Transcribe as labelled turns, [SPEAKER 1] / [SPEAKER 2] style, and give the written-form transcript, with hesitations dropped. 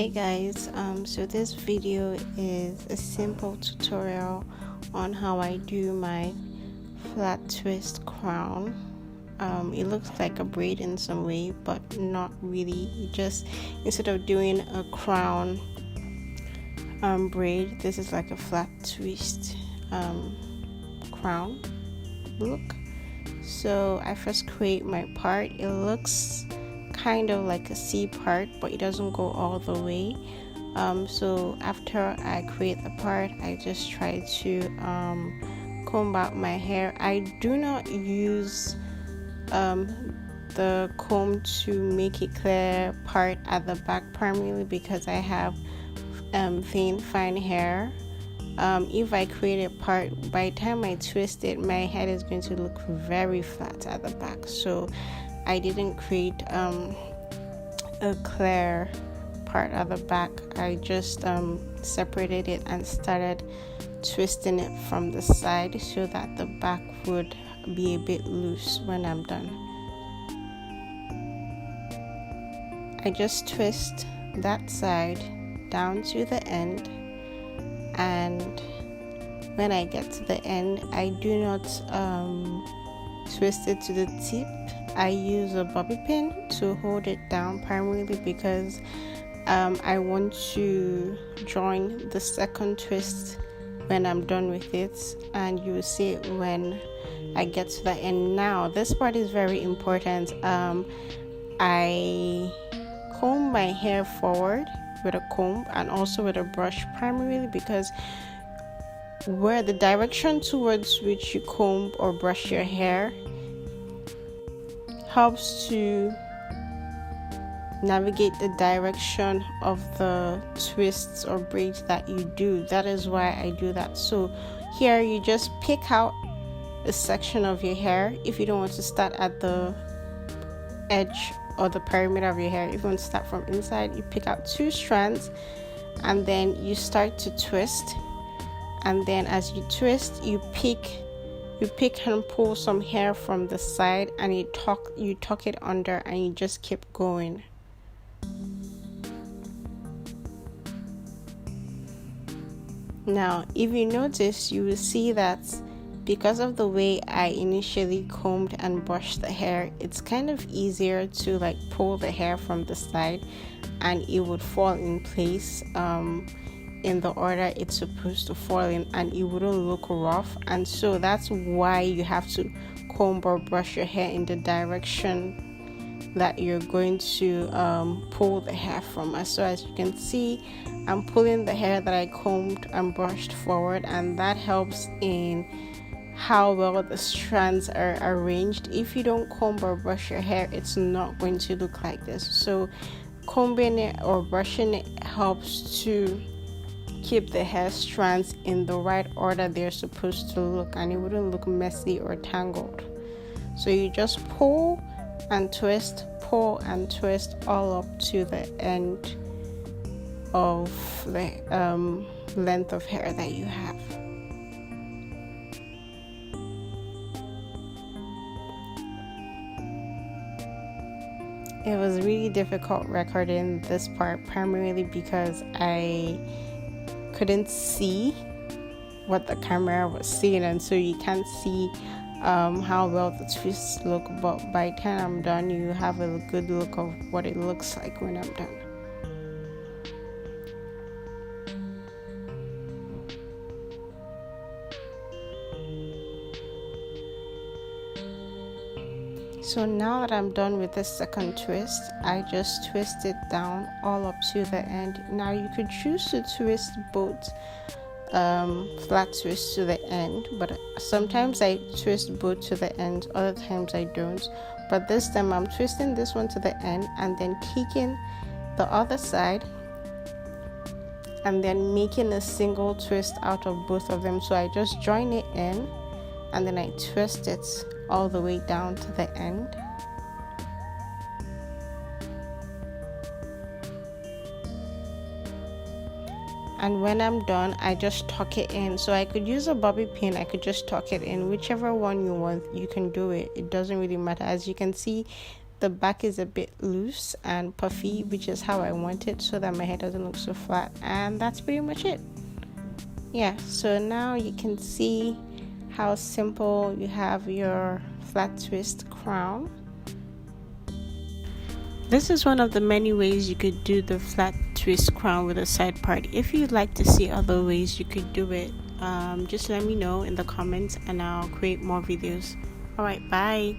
[SPEAKER 1] Hi guys, so this video is a simple tutorial on how I do my flat twist crown. It looks like a braid in some way, but not really. You just, instead of doing a crown braid, this is like a flat twist crown look. So I first create my part. It looks kind of like a C part, but it doesn't go all the way. So after I create the part, I just try to comb out my hair. I do not use the comb to make a clear part at the back, primarily because I have thin fine hair. If I create a part, by the time I twist it, my head is going to look very flat at the back. So I didn't create a clear part at the back. I just separated it and started twisting it from the side so that the back would be a bit loose when I'm done. I just twist that side down to the end, and when I get to the end, I do not twist it to the tip. I use a bobby pin to hold it down, primarily because I want to join the second twist when I'm done with it, and you will see it when I get to the end. Now this part is very important. I comb my hair forward with a comb and also with a brush, primarily because where the direction towards which you comb or brush your hair helps to navigate the direction of the twists or braids that you do. That is why I do that. So here you just pick out a section of your hair. If you don't want to start at the edge or the perimeter of your hair, if you want to start from inside, you pick out 2 strands and then you start to twist. And then as you twist, you pick and pull some hair from the side, and you tuck it under, and you just keep going. Now if you notice, you will see that because of the way I initially combed and brushed the hair, it's kind of easier to like pull the hair from the side and it would fall in place in the order it's supposed to fall in, and it wouldn't look rough. And so that's why you have to comb or brush your hair in the direction that you're going to pull the hair from. So as you can see, I'm pulling the hair that I combed and brushed forward, and that helps in how well the strands are arranged. If you don't comb or brush your hair, it's not going to look like this. So combing it or brushing it helps to keep the hair strands in the right order they're supposed to look, and it wouldn't look messy or tangled. So you just pull and twist all up to the end of the length of hair that you have. It was really difficult recording this part, primarily because I couldn't see what the camera was seeing, and so you can't see how well the twists look. But by the time I'm done, you have a good look of what it looks like when I'm done. So now that I'm done with the second twist, I just twist it down all up to the end. Now you could choose to twist both flat twists to the end, but sometimes I twist both to the end, other times I don't. But this time I'm twisting this one to the end and then kicking the other side and then making a single twist out of both of them. So I just join it in and then I twist it all the way down to the end. And when I'm done, I just tuck it in. So I could use a bobby pin, I could just tuck it in, whichever one you want, you can do it. It doesn't really matter. As you can see, the back is a bit loose and puffy, which is how I want it, so that my hair doesn't look so flat. And that's pretty much it. Yeah, so now you can see how simple you have your flat twist crown. This is one of the many ways you could do the flat twist crown with a side part. If you'd like to see other ways you could do it, just let me know in the comments and I'll create more videos. Alright, bye.